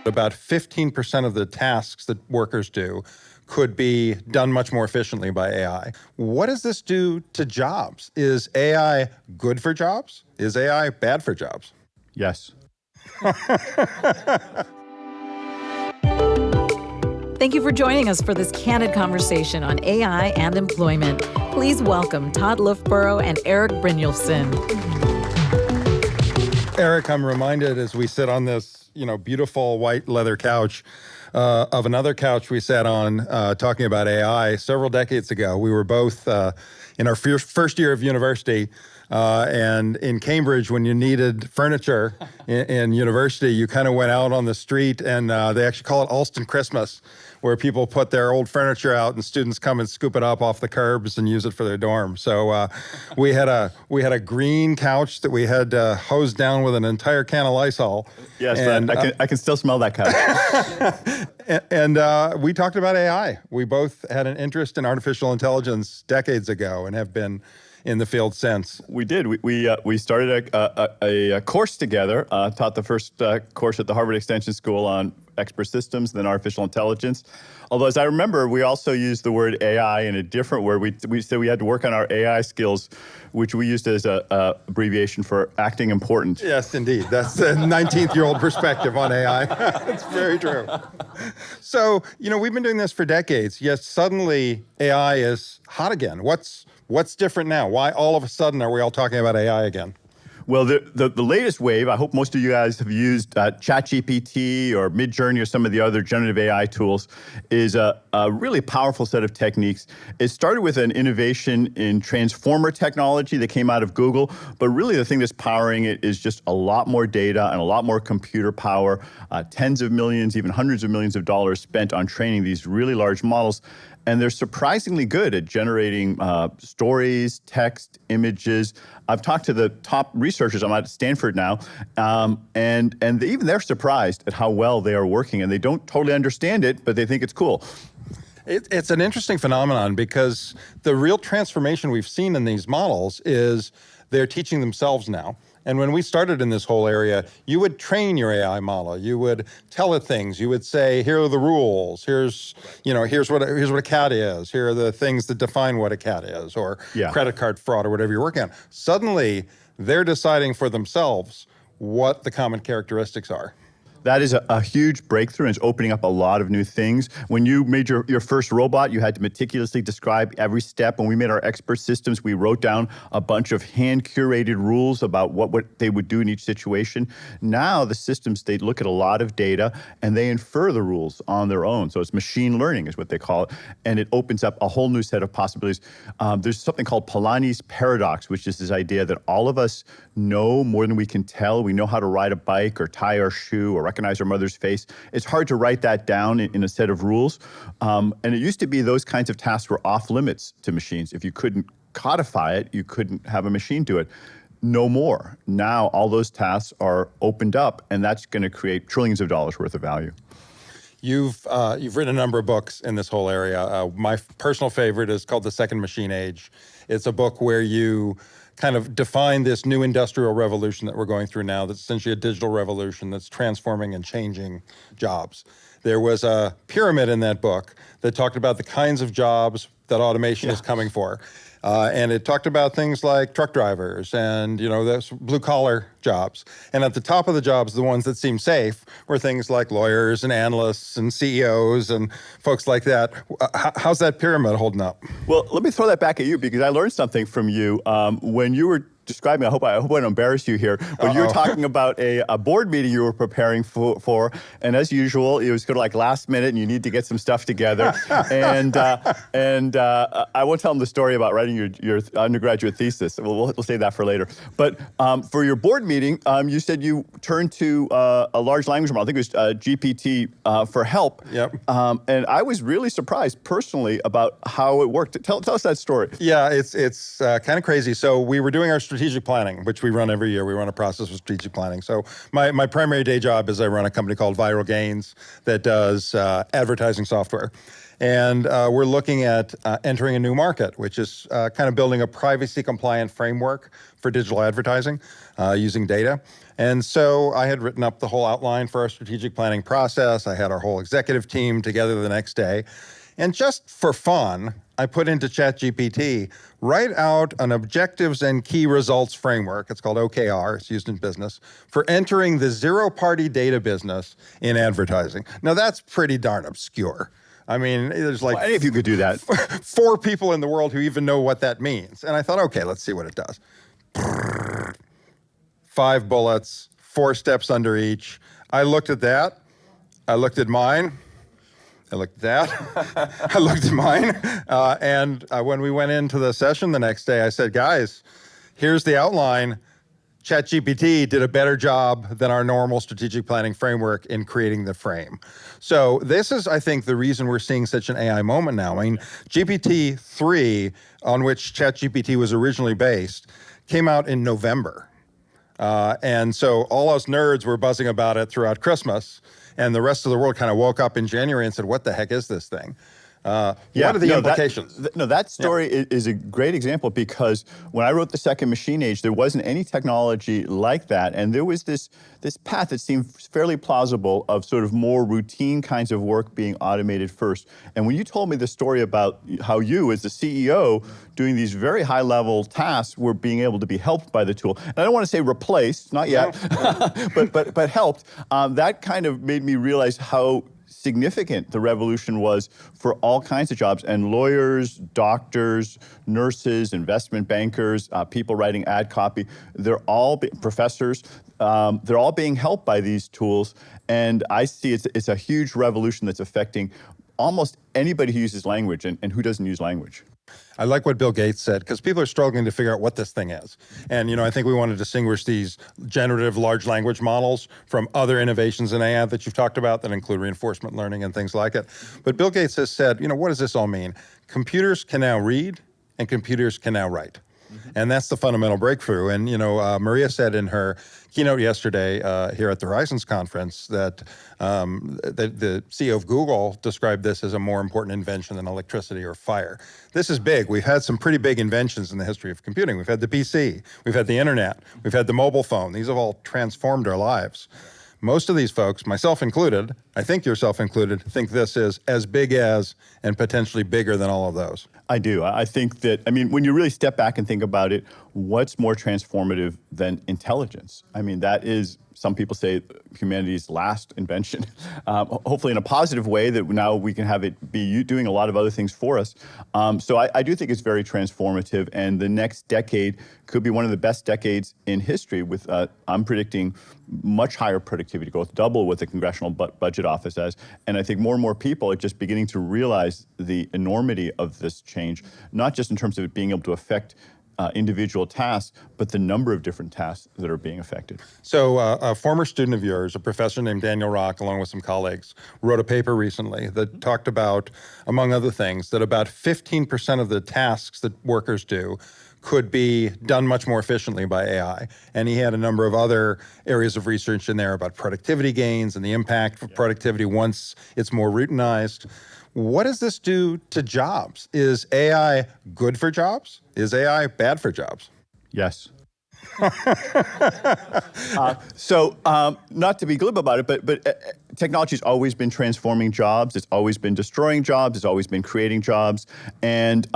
About 15% of the tasks that workers do could be done much more efficiently by AI. What does this do to jobs? Is AI good for jobs? Is AI bad for jobs? Yes. Thank you for joining us for this candid conversation on AI and employment. Please welcome Tod Loofbourrow and Erik Brynjolfsson. Erik, I'm reminded as we sit on this, beautiful white leather couch of another couch we sat on talking about AI several decades ago. We were both in our first year of university, and in Cambridge, when you needed furniture in university, you kind of went out on the street, and they actually call it Alston Christmas, where people put their old furniture out and students come and scoop it up off the curbs and use it for their dorm. So we had a green couch that we had hosed down with an entire can of Lysol. Yes, and I can still smell that couch. And we talked about AI. We both had an interest in artificial intelligence decades ago and have been in the field since. We did. We started a course together, taught the first course at the Harvard Extension School on expert systems, then artificial intelligence. Although, as I remember, we also used the word AI in a different word. We said we had to work on our AI skills, which we used as a abbreviation for acting important. Yes, indeed. That's a 19th-year-old perspective on AI. It's very true. So, we've been doing this for decades, yet suddenly AI is hot again. What's different now? Why all of a sudden are we all talking about AI again? Well, the latest wave, I hope most of you guys have used ChatGPT or Midjourney or some of the other generative AI tools, is a really powerful set of techniques. It started with an innovation in transformer technology that came out of Google, but really the thing that's powering it is just a lot more data and a lot more computer power, tens of millions, even hundreds of millions of dollars spent on training these really large models. And they're surprisingly good at generating stories, text, images. I've talked to the top researchers. I'm at Stanford now, and even they're surprised at how well they are working. And they don't totally understand it, but they think it's cool. It's an interesting phenomenon because the real transformation we've seen in these models is they're teaching themselves now. And when we started in this whole area, you would train your AI model. You would tell it things. You would say, here are the rules. Here's what a cat is. Here are the things that define what a cat is, or credit card fraud, or whatever you're working on. Suddenly, they're deciding for themselves what the common characteristics are. That is a huge breakthrough, and it's opening up a lot of new things. When you made your first robot, you had to meticulously describe every step. When we made our expert systems, we wrote down a bunch of hand-curated rules about what they would do in each situation. Now the systems, they look at a lot of data, and they infer the rules on their own. So it's machine learning is what they call it, and it opens up a whole new set of possibilities. There's something called Polanyi's paradox, which is this idea that all of us know more than we can tell. We know how to ride a bike or tie our shoe or recognize our mother's face. It's hard to write that down in a set of rules. And it used to be those kinds of tasks were off limits to machines. If you couldn't codify it, you couldn't have a machine do it. No more. Now all those tasks are opened up, and that's going to create trillions of dollars worth of value. You've written a number of books in this whole area. My personal favorite is called The Second Machine Age. It's a book where you kind of define this new industrial revolution that we're going through now, that's essentially a digital revolution that's transforming and changing jobs. There was a pyramid in that book that talked about the kinds of jobs that automation is coming for. And it talked about things like truck drivers and, those blue-collar jobs. And at the top of the jobs, the ones that seemed safe, were things like lawyers and analysts and CEOs and folks like that. How's that pyramid holding up? Well, let me throw that back at you because I learned something from you when you were describing, I hope I don't embarrass you here, but you were talking about a board meeting you were preparing for, and as usual, it was kind of like last minute and you need to get some stuff together. and I won't tell them the story about writing your undergraduate thesis. We'll save that for later. But for your board meeting, you said you turned to a large language model, I think it was GPT, for help. Yep. And I was really surprised personally about how it worked. Tell us that story. Yeah, it's kind of crazy. So we were doing our strategic planning, which we run every year. We run a process of strategic planning. So my primary day job is I run a company called ViralGains that does advertising software. And we're looking at entering a new market, which is kind of building a privacy-compliant framework for digital advertising using data. And so I had written up the whole outline for our strategic planning process. I had our whole executive team together the next day. And just for fun, I put into ChatGPT, write out an objectives and key results framework. It's called OKR, it's used in business, for entering the zero-party data business in advertising. Now that's pretty darn obscure. I mean, there's like any of you could do that. 4 people in the world who even know what that means. And I thought, okay, let's see what it does. 5 bullets, 4 steps under each. I looked at that. I looked at mine. I looked at that. I looked at mine. And when we went into the session the next day, I said, guys, here's the outline. ChatGPT did a better job than our normal strategic planning framework in creating the frame. So this is, I think, the reason we're seeing such an AI moment now. I mean, GPT-3, on which ChatGPT was originally based, came out in November. And so all us nerds were buzzing about it throughout Christmas, and the rest of the world kind of woke up in January and said, what the heck is this thing? What are the implications? That story is a great example, because when I wrote The Second Machine Age, there wasn't any technology like that. And there was this path that seemed fairly plausible of sort of more routine kinds of work being automated first. And when you told me the story about how you, as the CEO, doing these very high-level tasks, were being able to be helped by the tool. And I don't want to say replaced, not yet, but helped, that kind of made me realize how significant the revolution was for all kinds of jobs, and lawyers, doctors, nurses, investment bankers, people writing ad copy, they're all professors, they're all being helped by these tools. And I see it's a huge revolution that's affecting almost anybody who uses language and who doesn't use language. I like what Bill Gates said, because people are struggling to figure out what this thing is. And, I think we want to distinguish these generative large language models from other innovations in AI that you've talked about that include reinforcement learning and things like it. But Bill Gates has said, what does this all mean? Computers can now read and computers can now write. And that's the fundamental breakthrough. And, Maria said in her keynote yesterday here at the Horizons conference that the CEO of Google described this as a more important invention than electricity or fire. This is big. We've had some pretty big inventions in the history of computing. We've had the PC, we've had the internet, we've had the mobile phone. These have all transformed our lives. Most of these folks, myself included, I think yourself included, think this is as big as and potentially bigger than all of those. I do. I think that, when you really step back and think about it, what's more transformative than intelligence? That is, some people say, humanity's last invention. Hopefully in a positive way, that now we can have it be doing a lot of other things for us. So I do think it's very transformative, and the next decade could be one of the best decades in history with, I'm predicting, much higher productivity growth, double what the Congressional Budget Office has. And I think more and more people are just beginning to realize the enormity of this change, not just in terms of it being able to affect individual tasks, but the number of different tasks that are being affected. So a former student of yours, a professor named Daniel Rock, along with some colleagues, wrote a paper recently that talked about, among other things, that about 15% of the tasks that workers do could be done much more efficiently by AI. And he had a number of other areas of research in there about productivity gains and the impact of productivity once it's more routinized. What does this do to jobs? Is AI good for jobs? Is AI bad for jobs? Yes. So not to be glib about it, but technology's always been transforming jobs. It's always been destroying jobs. It's always been creating jobs. And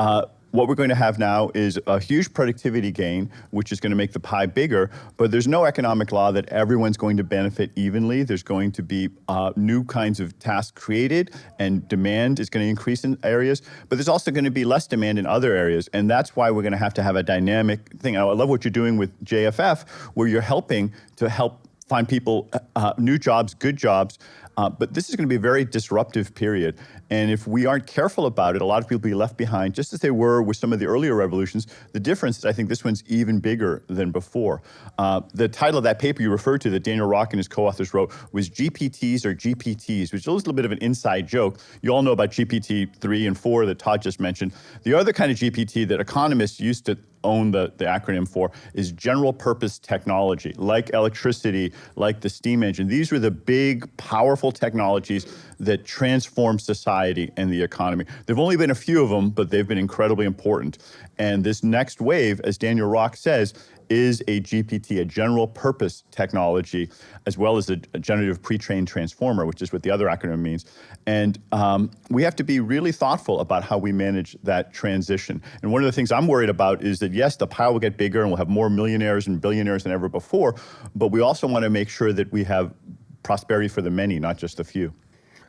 what we're going to have now is a huge productivity gain, which is going to make the pie bigger, but there's no economic law that everyone's going to benefit evenly. There's going to be new kinds of tasks created, and demand is going to increase in areas, but there's also going to be less demand in other areas, and that's why we're going to have a dynamic thing. I love what you're doing with JFF, where you're helping to help find people new jobs, good jobs, but this is going to be a very disruptive period. And if we aren't careful about it, a lot of people will be left behind, just as they were with some of the earlier revolutions. The difference is I think this one's even bigger than before. The title of that paper you referred to that Daniel Rock and his co-authors wrote was GPTs or GPTs, which is a little bit of an inside joke. You all know about GPT-3 and 4 that Tod just mentioned. The other kind of GPT that economists used to own the acronym for, is general purpose technology, like electricity, like the steam engine. These are the big, powerful technologies that transform society and the economy. There've only been a few of them, but they've been incredibly important. And this next wave, as Daniel Rock says, is a GPT, a general purpose technology, as well as a generative pre-trained transformer, which is what the other acronym means. And we have to be really thoughtful about how we manage that transition. And one of the things I'm worried about is that, yes, the pie will get bigger and we'll have more millionaires and billionaires than ever before, but we also want to make sure that we have prosperity for the many, not just the few.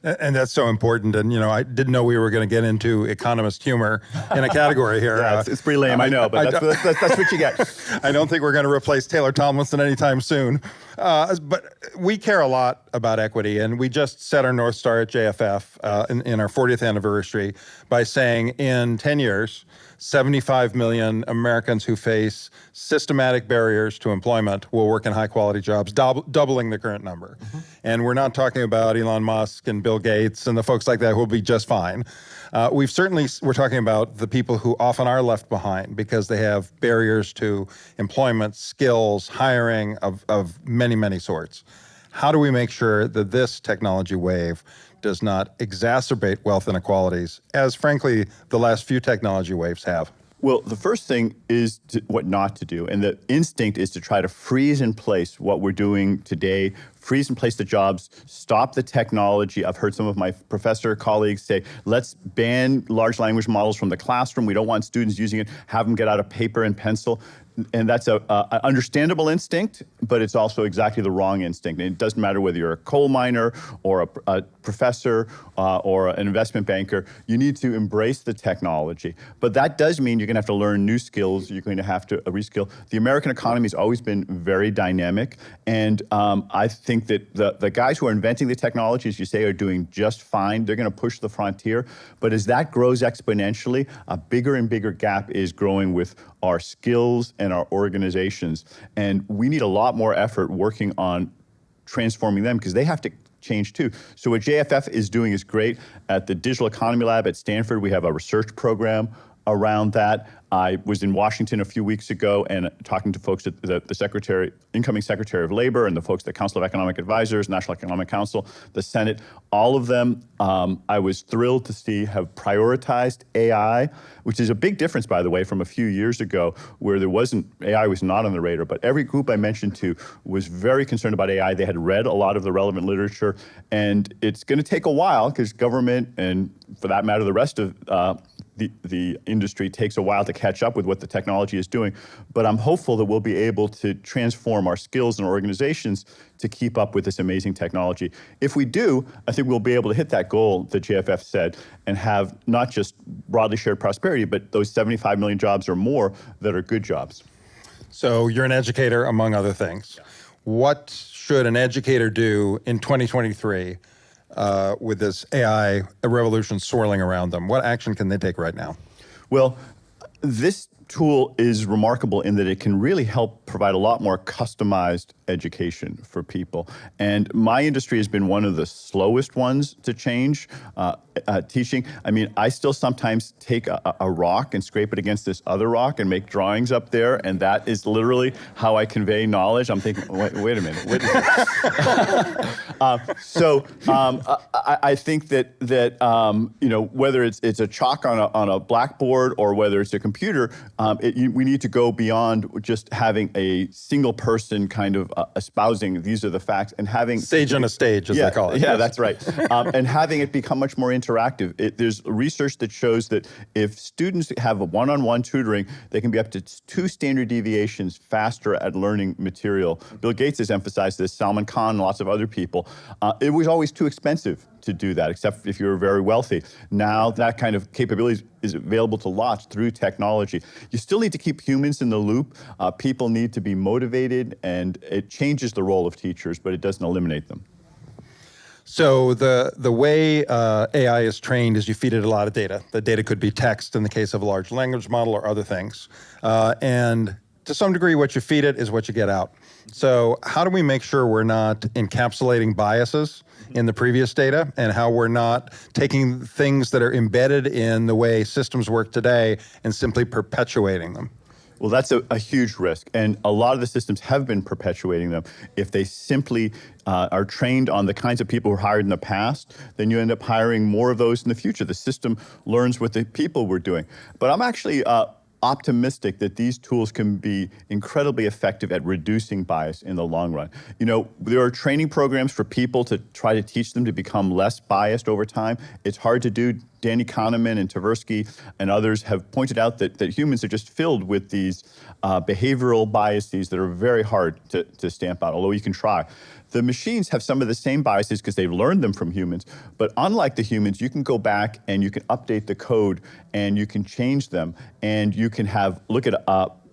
And that's so important. And, I didn't know we were going to get into economist humor in a category here. Yeah, it's pretty lame, I know, but that's what you get. I don't think we're going to replace Taylor Tomlinson anytime soon. But we care a lot about equity, and we just set our North Star at JFF in our 40th anniversary by saying in 10 years, 75 million Americans who face systematic barriers to employment will work in high-quality jobs, doubling the current number. And we're not talking about Elon Musk and Bill Gates and the folks like that who will be just fine. We're talking about the people who often are left behind because they have barriers to employment, skills, hiring of many, many sorts. How do we make sure that this technology wave does not exacerbate wealth inequalities, as frankly the last few technology waves have? Well, the first thing is what not to do. And the instinct is to try to freeze in place what we're doing today, freeze in place the jobs, stop the technology. I've heard some of my professor colleagues say, let's ban large language models from the classroom. We don't want students using it, have them get out a paper and pencil. And that's an understandable instinct, but it's also exactly the wrong instinct. And it doesn't matter whether you're a coal miner or a professor or an investment banker. You need to embrace the technology. But that does mean you're going to have to learn new skills. You're going to have to reskill. The American economy has always been very dynamic. And I think that the guys who are inventing the technology, as you say, are doing just fine. They're going to push the frontier. But as that grows exponentially, a bigger and bigger gap is growing with our skills and our organizations. And we need a lot more effort working on transforming them because they have to change too. So what JFF is doing is great. At the Digital Economy Lab at Stanford, we have a research program around that. I was in Washington a few weeks ago and talking to folks at the incoming Secretary of Labor and the folks at the Council of Economic Advisors, National Economic Council, the Senate. All of them, I was thrilled to see have prioritized AI, which is a big difference, by the way, from a few years ago where AI was not on the radar. But every group I mentioned to was very concerned about AI. They had read a lot of the relevant literature. And it's going to take a while because government and, for that matter, the rest of the industry takes a while to catch up with what the technology is doing. But I'm hopeful that we'll be able to transform our skills and organizations to keep up with this amazing technology. If we do, I think we'll be able to hit that goal that JFF said and have not just broadly shared prosperity, but those 75 million jobs or more that are good jobs. So you're an educator, among other things. Yeah. What should an educator do in 2023 with this AI revolution swirling around them? What action can they take right now? Well, this tool is remarkable in that it can really help provide a lot more customized education for people. And my industry has been one of the slowest ones to change teaching. I mean, I still sometimes take a rock and scrape it against this other rock and make drawings up there, and that is literally how I convey knowledge. I'm thinking, wait a minute. I think that whether it's a chalk on a blackboard or whether it's a computer, we need to go beyond just having a single person kind of espousing these are the facts and having sage on a stage, as they call it. Yeah, that's right. And having it become much more interactive. There's research that shows that if students have a one-on-one tutoring, they can be up to 2 standard deviations faster at learning material. Bill Gates has emphasized this, Salman Khan, and lots of other people. It was always too expensive to do that, except if you were very wealthy. Now that kind of capability is available to lots through technology. You still need to keep humans in the loop. People need to be motivated, and it changes the role of teachers, but it doesn't eliminate them. So the way AI is trained is you feed it a lot of data. The data could be text in the case of a large language model or other things. And to some degree, what you feed it is what you get out. So how do we make sure we're not encapsulating biases in the previous data and how we're not taking things that are embedded in the way systems work today and simply perpetuating them? Well, that's a huge risk. And a lot of the systems have been perpetuating them. If they simply are trained on the kinds of people who were hired in the past, then you end up hiring more of those in the future. The system learns what the people were doing. But I'm actually optimistic that these tools can be incredibly effective at reducing bias in the long run. You know, there are training programs for people to try to teach them to become less biased over time. It's hard to do. Danny Kahneman and Tversky and others have pointed out that humans are just filled with these behavioral biases that are very hard to stamp out, although you can try. The machines have some of the same biases because they've learned them from humans, but unlike the humans, you can go back and you can update the code and you can change them, and you can look at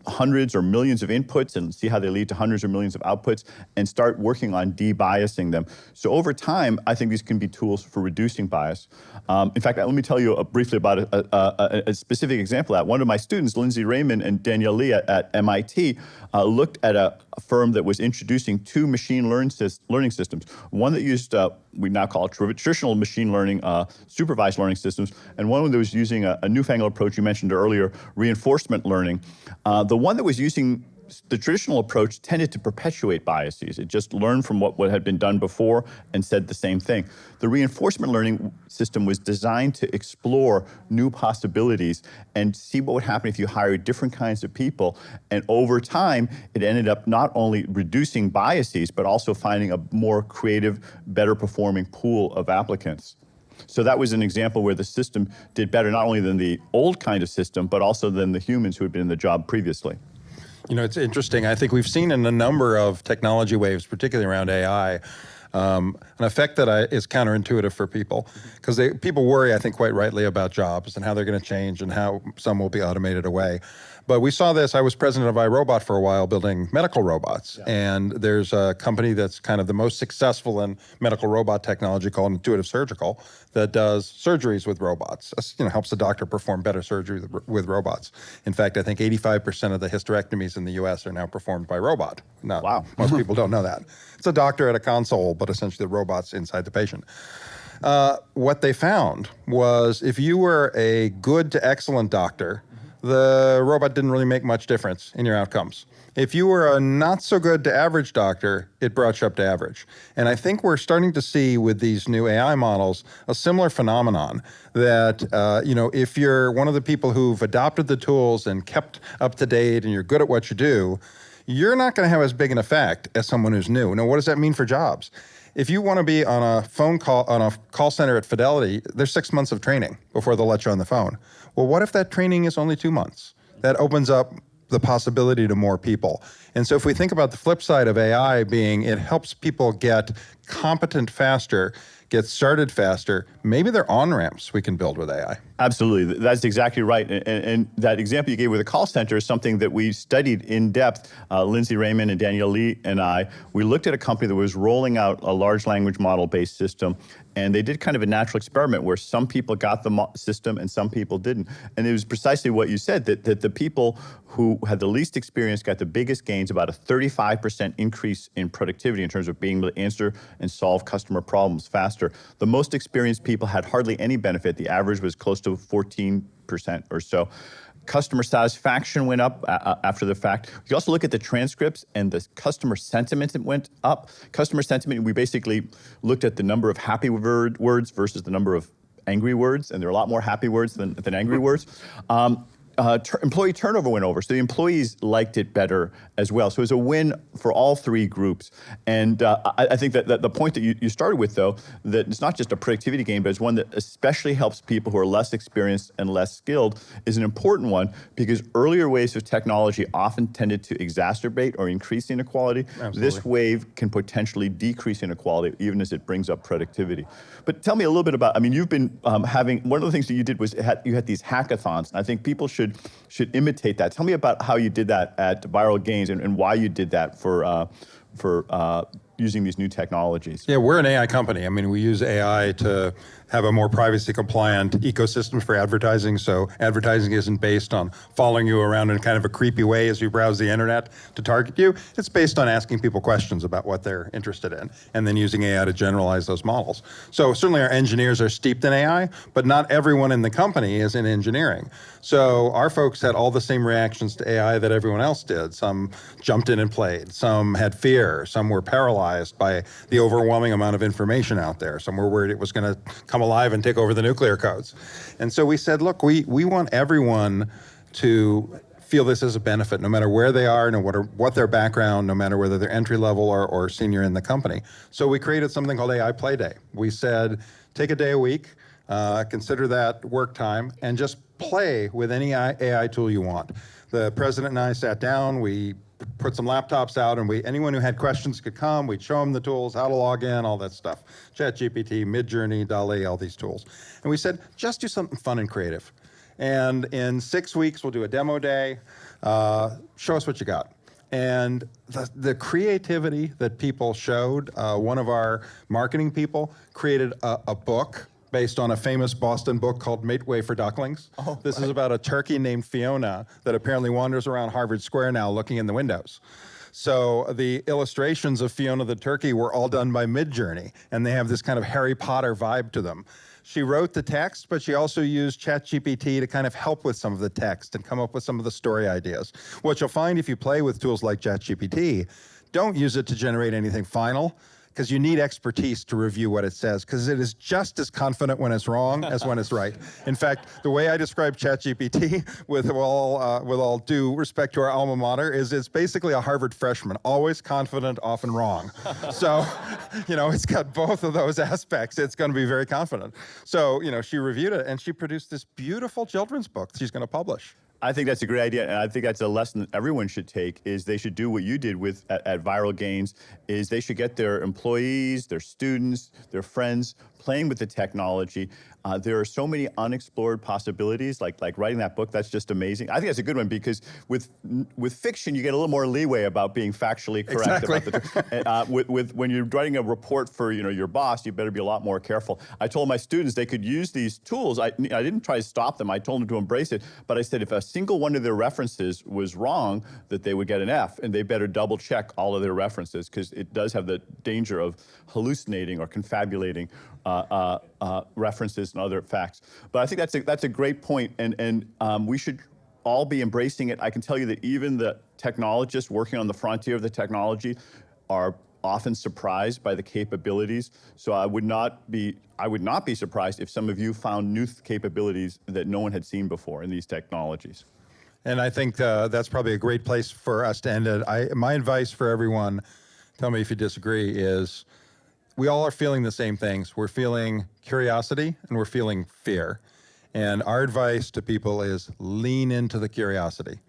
hundreds or millions of inputs and see how they lead to hundreds or millions of outputs and start working on de-biasing them. So over time, I think these can be tools for reducing bias. In fact, let me tell you briefly about a specific example of that. One of my students, Lindsay Raymond and Danielle Lee at MIT, looked at a firm that was introducing two machine learning systems. One that used, we now call it traditional machine learning, supervised learning systems, and one that was using a newfangled approach you mentioned earlier, reinforcement learning. The one that was using the traditional approach tended to perpetuate biases. It just learned from what had been done before and said the same thing. The reinforcement learning system was designed to explore new possibilities and see what would happen if you hired different kinds of people. And over time, it ended up not only reducing biases, but also finding a more creative, better performing pool of applicants. So that was an example where the system did better, not only than the old kind of system, but also than the humans who had been in the job previously. You know, it's interesting. I think we've seen in a number of technology waves, particularly around AI, an effect that is counterintuitive for people, because people worry, I think quite rightly, about jobs and how they're going to change and how some will be automated away. But we saw this. I was president of iRobot for a while, building medical robots. Yeah. And there's a company that's kind of the most successful in medical robot technology called Intuitive Surgical that does surgeries with robots. You know, helps the doctor perform better surgery with robots. In fact, I think 85% of the hysterectomies in the US are now performed by robot. Now, wow. Most people don't know that. It's a doctor at a console, but essentially the robot's inside the patient. What they found was if you were a good to excellent doctor, the robot didn't really make much difference in your outcomes. If you were a not so good to average doctor, it brought you up to average. And I think we're starting to see with these new AI models a similar phenomenon that, you know, if you're one of the people who've adopted the tools and kept up to date and you're good at what you do, you're not going to have as big an effect as someone who's new. Now, what does that mean for jobs? If you want to be on a phone call, on a call center at Fidelity, there's 6 months of training before they'll let you on the phone. Well, what if that training is only 2 months? That opens up the possibility to more people. And so if we think about the flip side of AI being it helps people get competent faster, get started faster, maybe they're on-ramps we can build with AI. Absolutely, that's exactly right. And that example you gave with the call center is something that we studied in depth. Lindsay Raymond and Danielle Lee and I, we looked at a company that was rolling out a large language model-based system, and they did kind of a natural experiment where some people got the system and some people didn't. And it was precisely what you said, that the people who had the least experience got the biggest gains, about a 35% increase in productivity in terms of being able to answer and solve customer problems faster. The most experienced people had hardly any benefit. The average was close to 14% or so. Customer satisfaction went up after the fact. You also look at the transcripts and the customer sentiment that went up. Customer sentiment, we basically looked at the number of happy words versus the number of angry words, and there are a lot more happy words than angry words. Employee turnover went over, so the employees liked it better as well. So it was a win for all three groups. And I think that the point that you started with, though, that it's not just a productivity gain, but it's one that especially helps people who are less experienced and less skilled, is an important one, because earlier waves of technology often tended to exacerbate or increase inequality. Absolutely. This wave can potentially decrease inequality, even as it brings up productivity. But tell me a little bit about, I mean, you've been having, one of the things that you did was you had these hackathons, and I think people should imitate that. Tell me about how you did that at ViralGains and why you did that for using these new technologies? Yeah, we're an AI company. I mean, we use AI to have a more privacy compliant ecosystem for advertising. So advertising isn't based on following you around in kind of a creepy way as you browse the internet to target you. It's based on asking people questions about what they're interested in and then using AI to generalize those models. So certainly our engineers are steeped in AI, but not everyone in the company is in engineering. So our folks had all the same reactions to AI that everyone else did. Some jumped in and played. Some had fear. Some were paralyzed by the overwhelming amount of information out there. Some were worried it was going to come alive and take over the nuclear codes. And so we said, look, we want everyone to feel this as a benefit, no matter where they are, no matter what their background, no matter whether they're entry level or senior in the company. So we created something called AI Play Day. We said, take a day a week, consider that work time, and just play with any AI tool you want. The president and I sat down, we put some laptops out, and anyone who had questions could come. We'd show them the tools, how to log in, all that stuff. ChatGPT, Midjourney, DALL-E, all these tools. And we said, just do something fun and creative. And in 6 weeks, we'll do a demo day. Show us what you got. And the creativity that people showed, one of our marketing people created a book based on a famous Boston book called Make Way for Ducklings. This is about a turkey named Fiona that apparently wanders around Harvard Square now looking in the windows. So the illustrations of Fiona the turkey were all done by Midjourney, and they have this kind of Harry Potter vibe to them. She wrote the text, but she also used ChatGPT to kind of help with some of the text and come up with some of the story ideas. What you'll find if you play with tools like ChatGPT, don't use it to generate anything final, because you need expertise to review what it says, because it is just as confident when it's wrong as when it's right. In fact, the way I describe ChatGPT, with all due respect to our alma mater, is it's basically a Harvard freshman, always confident, often wrong. So, it's got both of those aspects. It's going to be very confident. So, she reviewed it, and she produced this beautiful children's book she's going to publish. I think that's a great idea, and I think that's a lesson that everyone should take, is they should do what you did at ViralGains, is they should get their employees, their students, their friends playing with the technology. There are so many unexplored possibilities, like writing that book. That's just amazing. I think that's a good one, because with fiction, you get a little more leeway about being factually correct. Exactly. About when you're writing a report for your boss, you better be a lot more careful. I told my students they could use these tools. I didn't try to stop them. I told them to embrace it, but I said if a single one of their references was wrong, that they would get an F, and they better double check all of their references, because it does have the danger of hallucinating or confabulating references and other facts. But I think that's a great point, and we should all be embracing it. I can tell you that even the technologists working on the frontier of the technology are often surprised by the capabilities. So I would not be surprised if some of you found new capabilities that no one had seen before in these technologies. And I think that's probably a great place for us to end it. My advice for everyone, tell me if you disagree, is we all are feeling the same things. We're feeling curiosity and we're feeling fear. And our advice to people is lean into the curiosity.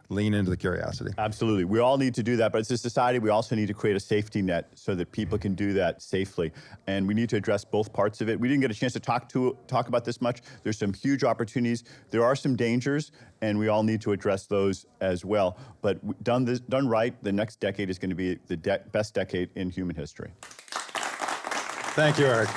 Lean into the curiosity. Absolutely. We all need to do that, but as a society, we also need to create a safety net so that people can do that safely. And we need to address both parts of it. We didn't get a chance to talk about this much. There's some huge opportunities. There are some dangers, and we all need to address those as well. But done right, the next decade is going to be the best decade in human history. Thank you, Erik.